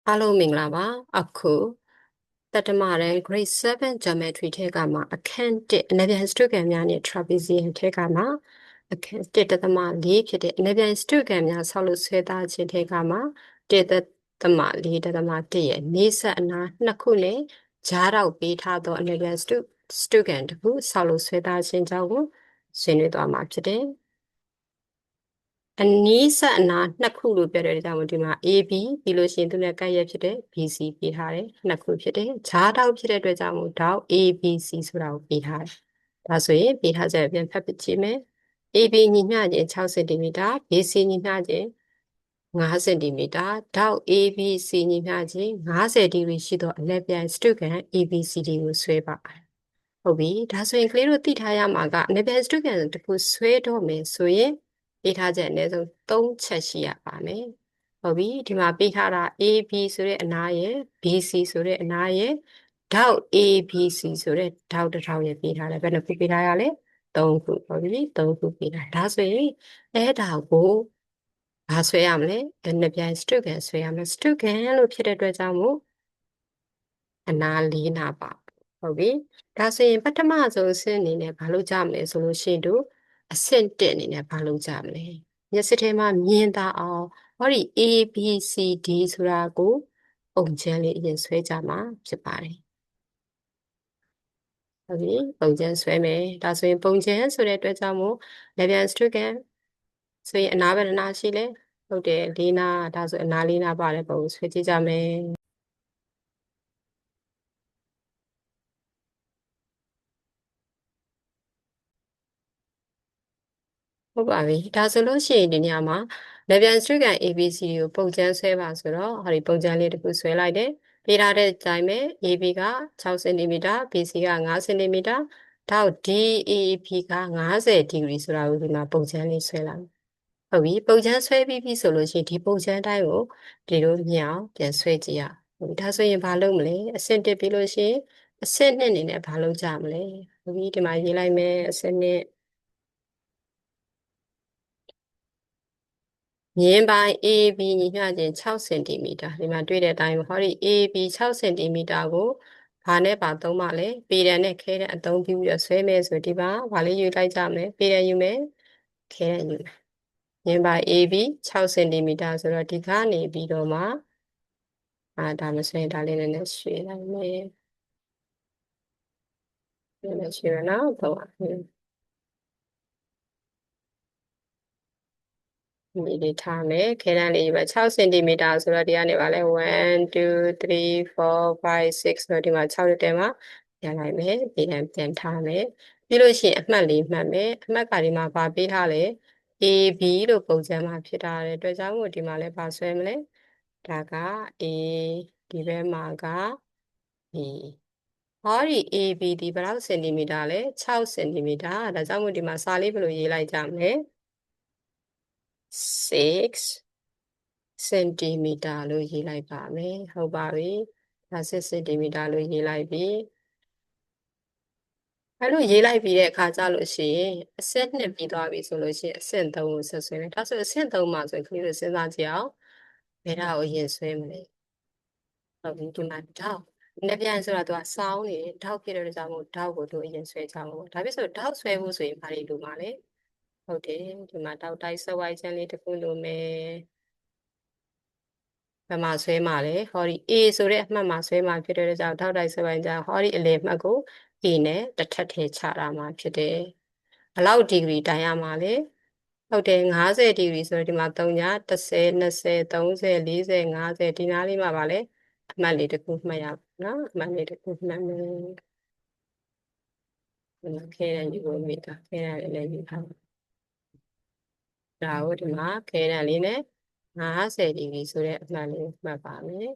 အားလုံးမင်္ဂလာပါအခုတတမရန် grade 7 geometry ထဲကမှာအခန်း1အနည်းပြန်စတုဂံများနဲ့ trapezium ထဲကမှာအခန်း1.4ဖြစ်တဲ့အနည်းပြန်စတုဂံများဆောက်လုပ်ဆွဲသားခြင်းထဲကမှာ1.4.1ရဲ့နေဆက်အနာနှစ်ခုနဲ့ကြားတော့ပေးထားသောအနည်းပြန်စတုဂံတစ်ခုဆောက်လုပ်ဆွဲသားခြင်းကြောင့်ကိုဆွေးနွေးသွားမှာဖြစ်တယ်အနီးဆက်အနာနှစ်ခုလို့ပြောတဲ့ကြောင့်ဒီမှာ AB ပြီးလို့ရှိရင်သူနဲ့ကပ်ရက်ဖြစ်တဲ့ BC ပေးထားတယ်နှစ်ခုဖြစ်တယ်ဂျားတောက်ဖြစ်တဲ့အတွက်ကြောင့်တောက် ABC ဆိုတာကိုပေးထားတယ်ဒါဆိုရင်ပေးထားချက်ပြန်ဖတ်ပြကြည့်မယ် AB ညီမျှခြင်း6စင်တီမီတာ BC ညီမျှခြင်း5စင်တီမီတာတောက် ABC ညီမျှခြင်း50ဒီဂရီရှိသောအလက်ပြိုင်စတုဂံ ABCD ကိုဆွဲပါဟုတ်ပြီဒါဆိုရင်ကလေးတို့သိထားရမှာကအလက်ပြိုင်စတုဂံတစ်ခုဆွဲတော့မယ်ဆိုရင်ပေးထားချက်အနည်းဆုံး3ချက်ရှိရပါမယ်ဟုတ်ပြီဒီမှာပေးထားတာ AB ဆိုတဲ့အနားရယ် BC ဆိုတဲ့အနားရယ်ဒေါက် ABC ဆိုတဲ့ဒေါက်တစ်ထောင်ရယ်ပေးထားတယ်ဘယ်နှခုပေးထားရလဲ3ခုဟုတ်ပြီ3ခုပေးထားဒါဆိုရင်အဲ့ဒါကိုဘာဆွဲရမလဲနှစ်ပြိုင်စတုဂံဆွဲရမယ်စတုဂံလို့ဖြစ်တဲ့အတွက်ကြောင့်မို့အနာ၄နာပါဟုတ်ပြီဒါဆိုရင်ပထမဆုံးအဆင့်အနေနဲ့ဘာလုပ်ကြမလဲဆိုလို့ရှိရင်တို့အဆင့်1အနေနဲ့ဘာလုပ်ကြမလဲမျက်စိထဲမှာမြင်သာအောင်ဟောဒီ A B C D ဆိုတာကိုပုံချမ်းလေးအရင်ဆွဲကြမှာဖြစ်ပါတယ်ဟုတ်ပြီပုံချမ်းဆွဲမယ်ဒါဆိုရင်ပုံချမ်းဆိုတဲ့အတွက်ကြောင့်မို့လက်ပြန်စတုဂံဆိုရင်အနာဘယ်နှနာရှိလဲဟုတ်တယ်၄နာဒါဆိုအနာ၄နာပါတယ်ပုံဆွဲကြည့်ကြမယ်ဟုတ်ပါပြီဒါဆိုလို့ရှိရင်ဒီနေရာမှာလက်ပြန်စတုဂံ ABCD ကိုပုံချမ်းဆွဲပါဆိုတော့ဟောဒီပုံချမ်းလေးတစ်ခုဆွဲလိုက်တယ်ပေးထားတဲ့အတိုင်းပဲ AB က6စင်တီမီတာ BC က5စင်တီမီတာထောက် DAB က50ဒီဂရီဆိုတာကိုဒီမှာပုံချမ်းလေးဆွဲလိုက်ဟုတ်ပြီပုံချမ်းဆွဲပြီးပြီဆိုလို့ရှိရင်ဒီပုံချမ်းတိုင်းကိုဒီလိုမြောင်ပြန်ဆွဲကြည့်ရဟုတ်ပြီဒါဆိုရင်ဘာလုပ်မလဲအဆင့်1ပြီးလို့ရှိရင်အဆင့်2အနေနဲ့ဘာလုပ်ကြမလဲဟုတ်ပြီဒီမှာရေးလိုက်မယ်အဆင့်2မြင်းပိုင်း AB ညီမျှခြင်း6စင်တီမီတာဒီမှာတွေ့တဲ့အတိုင်းဟောဒီ AB 6စင်တီမီတာကိုဘာနဲ့ပါသုံးပါလဲပေတံနဲ့ခဲတံအသုံးပြုပြီးတော့ဆွဲမယ်ဆိုဒီမှာဘာလေးယူလိုက်ကြမလဲပေတံယူမယ်ခဲတံယူမယ်မြင်းပိုင်း AB 6စင်တီမီတာဆိုတော့ဒီကနေပြီးတော့မှဒါမဆွဲဒါလေးနဲ့ရွှေ့လိုက်မယ်နဲ့ရွှေ့ရနော်တော့ဒီလေးထားမယ်ခဲတန်းလေးပဲ6စင်တီမီတာဆိုတော့ဒီကနေပါလဲ1 2 3 4 5 6ဆိုတော့ဒီမှာ6တက်မှာပြန်လိုက်မယ်ဒီတန်းပြန်ထားမယ်ပြီးလို့ရှိရင်အမှတ်လေးမှတ်မယ်အမှတ်ကဒီမှာပါပေးထားလဲ AB လို့ပုံစံမှာဖြစ်ထားတဲ့အတွက်ကြောင့်မို့ဒီမှာလဲပါဆွဲမလဲဒါက A ဒီဘက်မှာက B ဟောဒီ AB ဒီဘယ်လောက်စင်တီမီတာလဲ6စင်တီမီတာဒါကြောင့်မို့ဒီမှာစာလေးဘယ်လိုရေးလိုက်ကြမလဲ6စင်တီမီတာလို့ရေးလိုက်ပါမယ်ဟုတ်ပါပြီဒါ6စင်တီမီတာလို့ရေးလိုက်ပြီအဲ့လိုရေးလိုက်ပြီးတဲ့အခါကျလို့ရှိရင်အဆင့်2ပြီးသွားပြီဆိုလို့ရှိရင်အဆင့်3ကိုဆက်ဆွဲမယ်ဒါဆိုအဆင့်3မှာဆိုရင်ကလေးတို့စဉ်းစားကြည့်အောင်ဘယ်တော့ရင်ဆွဲမလဲဟုတ်ပြီဒီမှာတော့နှစ်ပြန်ဆိုတာသူကစောင်းနေထောက်ဖြစ်တဲ့ကြောင့်မို့ထောက်ကိုတို့အရင်ဆွဲကြအောင်ဒါဖြစ်ဆိုထောက်ဆွဲဖို့ဆိုရင်ဘာတွေလိုမှာလဲဟုတ်တယ်ဒီမှာထောက်တိုက်စဝိုင်းချမ်းလေးတစ်ခုလိုမယ်ဘယ်မှာဆွဲမှာလဲဟောဒီ A ဆိုတဲ့အမှတ်မှာဆွဲမှာဖြစ်တဲ့ကြောင့်ထောက်တိုက်စဝိုင်းချမ်းဟောဒီအလယ်မှတ်ကို A နဲ့တစ်ထပ်ထဲချတာမှာဖြစ်တယ်ဘလောက်ဒီဂရီတိုင်ရမှာလဲဟုတ်တယ်50ဒီဂရီဆိုတော့ဒီမှာ3ည10 20 30 40 50ဒီနားလေးမှာပါလဲအမှတ်လေးတစ်ခုမှတ်ရပါနော်အမှတ်လေးတစ်ခုမှတ်မယ်ခဲတဲ့ယူလို့မိတာခဲတဲ့လည်းယူထားဒါကိုဒီမှာခဲတဲ့လေးနဲ့50ဒီဂရီဆိုတဲ့အမှတ်လေးမှတ်ပါမယ်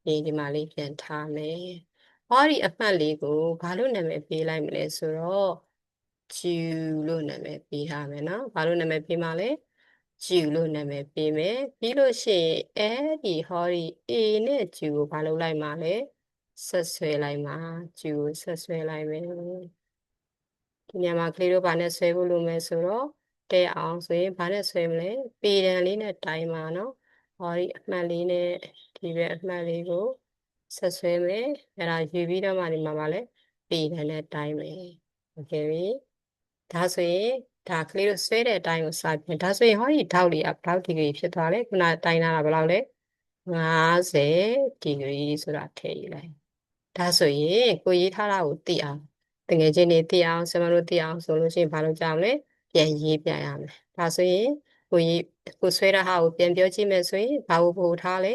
ဒီမှာလေးပြန်ထားမယ်ဟောဒီအမှတ်လေးကိုဘာလို့နာမည်ပေးလိုက်မလဲဆိုတော့ Q လို့နာမည်ပေးထားမယ်နော်ဘာလို့နာမည်ပေးမှာလဲ Q လို့နာမည်ပေးမယ်ပြီးလို့ရှိရင်အဲဒီဟောဒီ A နဲ့ Q ကိုဘာလုပ်လိုက်မှာလဲဆက်ဆွဲလိုက်မှာ Q ကိုဆက်ဆွဲလိုက်မယ်ဒီညမှာကလေးတို့ဘာနဲ့ဆွဲဖို့လုပ်မယ်ဆိုတော့တဲအောင်ဆိုရင်ဘာနဲ့ဆွဲမလဲပေတံလေးနဲ့တိုင်းမှာနော်ဟ ဟောဒီအမှတ်လေးနဲ့ဒီပဲအမှတ်လေးကိုဆက်ဆွဲမယ်အဲ့ဒါယူပြီးတော့မှဒီမှာလဲပေတန်နဲ့တိုင်းမယ်โอเคပြီဒါဆိုရင်ဒါကလေးတို့ဆွဲတဲ့အတိုင်းကိုစပြင်ဒါဆိုရင်ဟောဒီထောက်လေးကဘယ်လောက်ဒီဂရီဖြစ်သွားလဲခုနတိုင်းတာကဘယ်လောက်လဲ50ဒီဂရီဆိုတာထည့်ယူလိုက်ဒါဆိုရင်ကိုရေးထားတာကိုသိအောင်တကယ်ချင်းနေသိအောင်ဆရာမတို့သိအောင်ဆိုလို့ရှိရင်ဘာလုပ်ကြမလဲပြန်ရေးပြရမယ်ဒါဆိုရင်ကိုဆွဲတဲ့ဟာကိုပြန်ပြောကြည့်မယ်ဆိုရင်ဘာကိုပို့ထားလဲ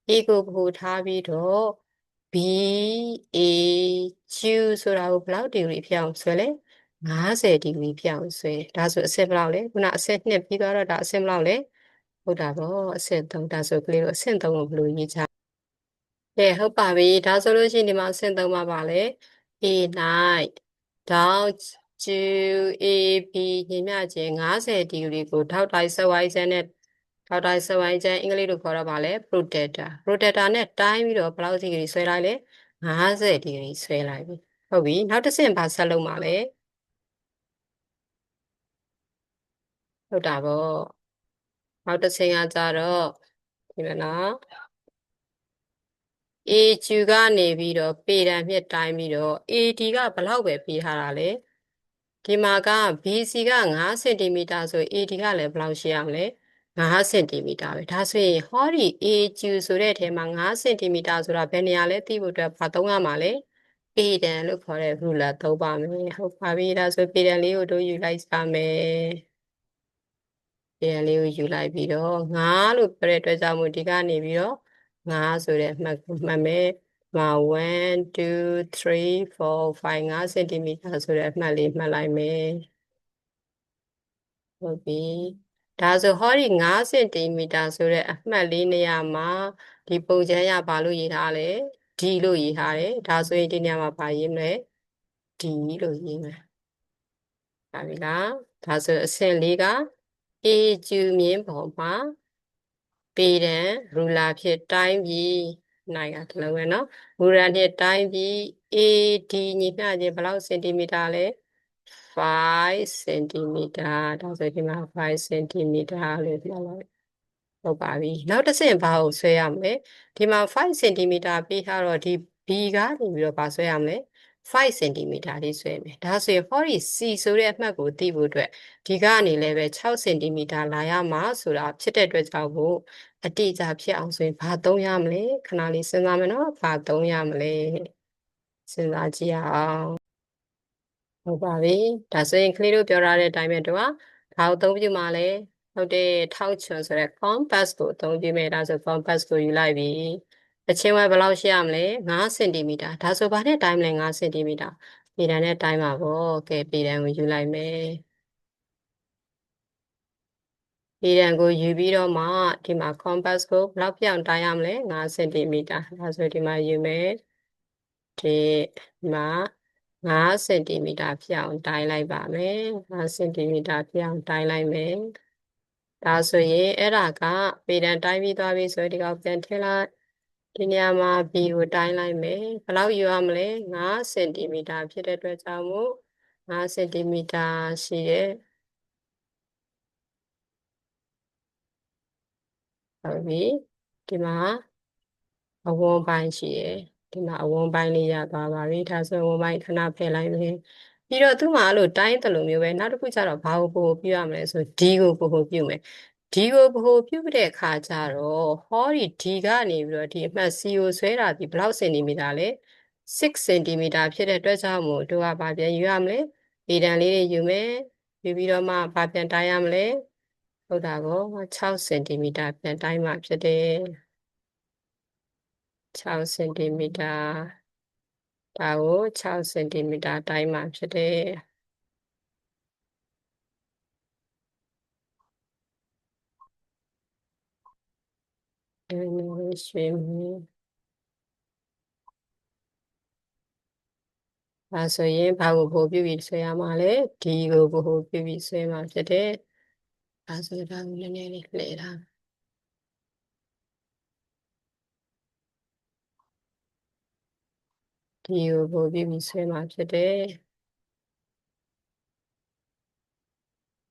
A ကိုပို့ထားပြီးတော့ B A Q ဆိုတာကိုဘယ်လောက်ဒီဂရီဖြစ်အောင်ဆွဲလဲ50ဒီဂရီဖြစ်အောင်ဆွဲဒါဆိုအဆင့်ဘယ်လောက်လဲခုနအဆင့်2ပြီးတော့ဒါအဆင့်ဘယ်လောက်လဲဟုတ်တာပေါ့အဆင့်3ဒါဆိုကလေးတို့အဆင့်3ကိုဘယ်လိုရေးချကဲဟုတ်ပါပြီဒါဆိုလို့ရှိရင်ဒီမှာအဆင့်3မှာပါလဲ A night down to AB ညီမျှခြင်း50ဒီဂရီကိုထောက်တိုင်းဆက်ဝိုင်းခြင်းနဲ့ထောက်တိုင်းဆက်ဝိုင်းခြင်းအင်္ဂလိပ်လိုခေါ်တော့ပါလဲ protector နဲ့တိုင်းပြီးတော့ဘယ်လောက်ဒီဂရီဆွဲလိုက်လဲ50ဒီဂရီဆွဲလိုက်ပြီဟုတ်ပြီနောက်တစ်ဆင့်ဘာဆက်လုပ်မှာလဲဟုတ်တာပေါ့နောက်တစ်ဆင့်ကကြတော့ဒီမှာနော် AQ ကနေပြီးတော့ပေတံမြစ်တိုင်းပြီးတော့ AD ကဘယ်လောက်ပဲပေးထားတာလဲဒီမှာက BC က5စင်တီမီတာဆို AD ကလည်းဘယ်လောက်ရှိရမလဲ5စင်တီမီတာပဲဒါဆိုရင်ဟောဒီ AQ ဆိုတဲ့အထဲမှာ5စင်တီမီတာဆိုတာဘယ်နေရာလဲသိဖို့အတွက်ဘာသုံးရမှာလဲပေတံလို့ခေါ်တဲ့ ruler သုံးပါမယ်ဟုတ်ပါပြီဒါဆိုပေတံလေးကိုတို့ယူလိုက်ပါမယ်ပေတံလေးကိုယူလိုက်ပြီးတော့9လို့ပြောတဲ့အတွက်ကြောင့်မို့ဒီကနေပြီးတော့9ဆိုတဲ့အမှတ်ကိုမှတ်မယ်1 2 3 4 5 5စင်တီမီတာဆိုတဲ့အမှတ်လေးမှတ်လိုက်မယ်ဟုတ်ပြီဒါဆိုဟောဒီ9စင်တီမီတာဆိုတဲ့အမှတ်လေးနေရာမှာဒီပုံချမ်းရဘာလို့ရေးထားလဲD လို့ရေးထားတယ်ဒါဆိုရင်ဒီနေရာမှာဘာရေးမလဲ D လို့ရေးမယ်ဒါပြီလားဒါဆိုအဆင့်၄က A ကျူမြင်းပေါ်မှာပေတံရူလာဖြစ်တိုင်းပြီးနိုင်ကတလုံးပဲနော်ရူလာနဲ့တိုင်းပြီး AD ညီမျှခြင်းဘယ်လောက်စင်တီမီတာလဲ5စင်တီမီတာဒါဆိုဒီမှာ5စင်တီမီတာလို့ပြောလိုက်ဟုတ်ပါပြီနောက်တစ်ဆင့်ဘာကိုဆွဲရမလဲဒီမှာ5စင်တီမီတာပေးထားတော့ဒီ B ကနေပြီးတော့ဘာဆွဲရမလဲ5စင်တီမီတာလေးဆွဲမယ်ဒါဆိုရင် 40 C ဆိုတဲ့အမှတ်ကိုသိဖို့အတွက်ဒီကနေလည်းပဲ6စင်တီမီတာလာရမှာဆိုတာဖြစ်တဲ့အတွက်ကြောင့်ကိုအတိအကျဖြစ်အောင်ဆိုရင်ဘာသုံးရမလဲခဏလေးစဉ်းစားမယ်နော်ဘာသုံးရမလဲစဉ်းစားကြည့်အောင်ဟုတ်ပါပြီဒါဆိုရင်ကလေးတို့ပြောထားတဲ့အတိုင်းပဲတို့ကဘာကိုအသုံးပြုမှာလဲဟုတ်တယ်ထောက်ချွန်ဆိုတဲ့ compass ကိုအသုံးပြုမယ်ဒါဆို compass ကိုယူလိုက်ပြီအချင်းဝဲဘယ်လောက်ရှိရမလဲ5စင်တီမီတာဒါဆိုဘာနဲ့တိုင်းမလဲ5စင်တီမီတာပေတံနဲ့တိုင်းပါပေါ့ကဲပေတံကိုယူလိုက်မယ်ပေတံကိုယူပြီးတော့မှဒီမှာ compass ကိုဘယ်လောက်ပြောင်းတိုင်းရမလဲ5စင်တီမီတာဒါဆိုဒီမှာယူမယ်ဒီမှာ5စင်တီမီတာပြောင်းတိုင်းလိုက်ပါမယ်5စင်တီမီတာပြောင်းတိုင်းလိုက်မယ်ဒါဆိုရင်အဲ့ဒါကပေတံတိုင်းပြီးသွားပြီဆိုရင်ဒီကောင်ပြန်ထည့်လိုက်ဒီနေရာမှာ B ကိုတိုင်းလိုက်မယ်ဘယ်လောက်ယူရမလဲ5စင်တီမီတာဖြစ်တဲ့အတွက်ကြောင့်မို့5စင်တီမီတာရှိတယ်ဟုတ်ပြီဒီမှာအဝန်းပိုင်းရှိတယ်ဒီမှာအဝန်းပိုင်းလေးရသွားပါပြီဒါဆိုအဝန်းပိုင်းခဏဖယ်လိုက်မယ်ပြီးတော့သူ့မှာအဲ့လိုတိုင်းတယ်လို့မျိုးပဲနောက်တစ်ခုကျတော့ဘာကိုပို့ပြရမလဲဆို D ကိုပို့ပြုမယ်ဒီကိုဗဟိုပြုတဲ့အခါကျတော့ဟောဒီဒီကနေပြီးတော့ဒီအမှတ် C ကိုဆွဲတာဒီဘယ်လောက်စင်တီမီတာလဲ6စင်တီမီတာဖြစ်တဲ့အတွက်ကြောင့်မို့တို့ကဘာပြန်ယူရမလဲပေတံလေးတွေယူမယ်ယူပြီးတော့မှဘာပြန်တိုင်းရမလဲဟုတ်တာကော6စင်တီမီတာပြန်တိုင်းမှဖြစ်တယ်6စင်တီမီတာဒါကို6စင်တီမီတာတိုင်းမှဖြစ်တယ်ရွှေမြင်းဒါဆိုရင်ဘာကိုပို့ပြုပြီးဆွဲရမှာလဲဒီကိုပို့ပြုပြီးဆွဲမှာဖြစ်တယ်ဒါဆိုဒါကိုနည်းနည်းလေးလှည့်ထားဒီကိုပို့ပြုပြီးဆွဲမှာဖြစ်တယ်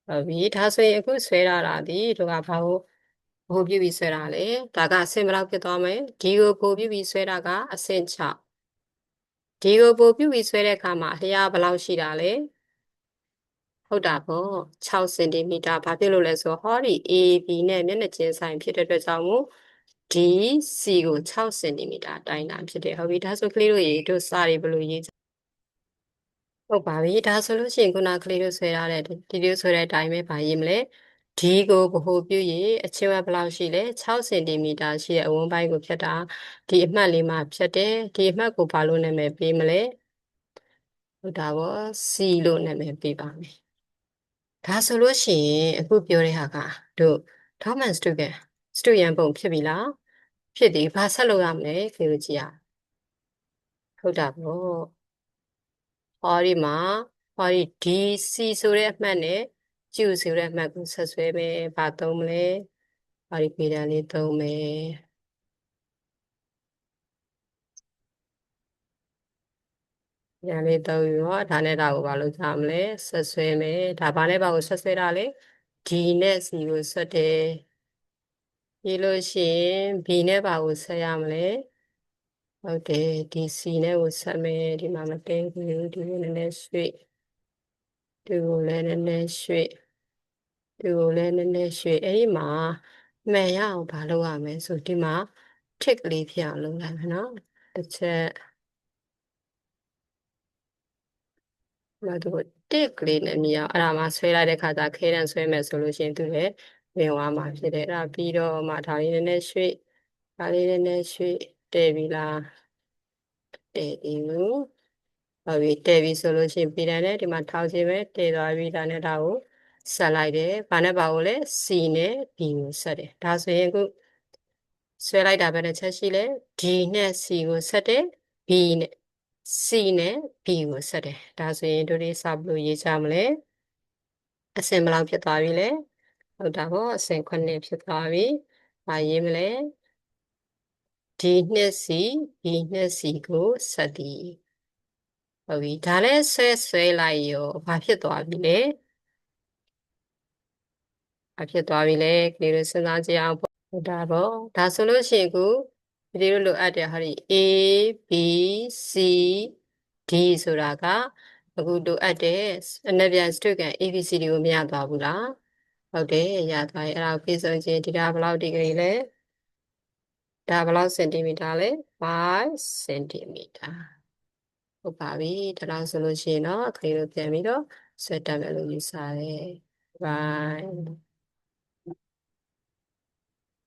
ဟုတ်ပြီဒါဆိုရင်အခုဆွဲရတာဒီတို့ကဘာကို ဘိုးပြုပြီးဆွဲတာလေဒါကအဆင့်ဘယ်လောက်ဖြစ်သွားမလဲဒီကိုဘိုးပြုပြီးဆွဲတာကအဆင့်6ဒီကိုဘိုးပြုပြီးဆွဲတဲ့အခါမှာအလျားဘယ်လောက်ရှိတာလဲဟုတ်တာပေါ့6စင်တီမီတာဘာဖြစ်လို့လဲဆိုတော့ဟောဒီ AB နဲ့မျက်နှာချင်းဆိုင်ဖြစ်တဲ့အတွက်ကြောင့်မို့ DC ကို6စင်တီမီတာတိုင်းတာဖြစ်တယ်ဟုတ်ပြီဒါဆိုကလေးတို့ရေတို့စာတွေဘယ်လိုရေးဟုတ်ပါပြီဒါဆိုလို့ရှိရင်ခုနကလေးတို့ဆွဲထားတဲ့ဒီလိုဆွဲတဲ့အတိုင်းပဲဗာရေးမလဲဒီကိုဗဟိုပြုရင်အချင်းဝက်ဘယ်လောက်ရှိလဲ6စင်တီမီတာရှိတဲ့အဝန်းပိုင်းကိုဖြတ်တာဒီအမှတ်လေးမှာဖြတ်တယ်ဒီအမှတ်ကိုဘာလို့နာမည်ပေးမလဲဟုတ်တာပေါ့ C လို့နာမည်ပေးပါမယ်ဒါဆိုလို့ရှိရင်အခုပြောတဲ့ဟာကတို့ Thomas student ပုံဖြစ်ပြီလားဖြစ်ပြီဘာဆက်လုပ်ရမလဲခေလို့ကြည့်ရဟုတ်တာပေါ့ဟောဒီမှာဟောဒီ DC ဆိုတဲ့အမှတ်နဲ့ Q ဆိုတဲ့အမှတ်ကိုဆက်ဆွဲမယ်ဘာသုံးမလဲဟောဒီပေတံလေးသုံးမယ်ညာလေးသုံးရောဒါနဲ့ဒါကိုဘာလို့ကြမလဲဆက်ဆွဲမယ်ဒါဘာနဲ့ဘာကိုဆက်ဆွဲတာလဲ D နဲ့ C ကိုဆက်တယ်ပြီးလို့ရှိရင် B နဲ့ဘာကိုဆက်ရမလဲဟုတ်တယ်ဒီ C နဲ့ကိုဆက်မယ်ဒီမှာမတင်းဘူးဒီကိုနည်းနည်းရွှေ့ဒီကိုလည်းနည်းနည်းရွှေ့ဒီကိုလည်းနည်းနည်းရွှေ့အဲ့ဒီမှာမှန်ရအောင်ဘာလုပ်ရမလဲဆိုဒီမှာ tick လေးဖြစ်အောင်လုပ်လိုက်မယ်နော်တစ်ချက်ဘာတို့ tick လေးနဲ့မြည်အောင်အဲ့ဒါမှဆွဲလိုက်တဲ့ခါကျခဲတန်းဆွဲမယ်ဆိုလို့ရှိရင်သူလည်းဝင်သွားမှာဖြစ်တယ်အဲ့ဒါပြီးတော့မှဒါလေးနည်းနည်းရွှေ့ဒါလေးနည်းနည်းရွှေ့တည်ပြီလားတည်ပြီဘူးဟုတ်ပြီတည်ပြီဆိုလို့ရှိရင်ပြည်တယ်နဲ့ဒီမှာထောက်ခြင်းပဲတည်သွားပြီဒါနဲ့ဒါကိုဆက်လိုက်တယ်ဘာနဲ့ဘာကိုလဲ C နဲ့ B ကိုဆက်တယ်ဒါဆိုရင်အခုဆွဲလိုက်တာပဲတစ်ချက်ရှိလဲ D နဲ့ C ကိုဆက်တယ် B နဲ့ C နဲ့ B ကိုဆက်တယ်ဒါဆိုရင်တို့လေးစဘလို့ရေးကြမလဲအဆင့်ဘယ်လောက်ဖြစ်သွားပြီလဲဟုတ်တာပေါ့အဆင့်9ဖြစ်သွားပြီဘာရေးမလဲ D နဲ့ C B နဲ့ C ကိုဆက်သည်ဟုတ်ပြီဒါလည်းဆွဲလိုက်ရောဘာဖြစ်သွားပြီလဲဘာဖြစ်သွားပြီလဲကလေးတို့စဉ်းစားကြည့်အောင်ပေါ့ဟုတ်တာပေါ့ဒါဆိုလို့ရှိရင်အခုဒီလိုလိုအပ်တယ်ဟာဒီ A B C D ဆိုတာကအခုလိုအပ်တယ်အနက်ပြန်စတုကန် ABCD ကိုမရသွားဘူးလားဟုတ်တယ်ရသွားရင်အဲ့ဒါကိုပြည့်စုံခြင်းဒီဒါဘယ်လောက်ဒီဂရီလဲဒါဘယ်လောက်စင်တီမီတာလဲ5စင်တီမီတာဟုတ်ပါပြီဒါလောက်ဆိုလို့ရှိရင်တော့အခလေးတို့ပြန်ပြီးတော့ဆွဲတက်မယ်လို့ယူဆတယ် bye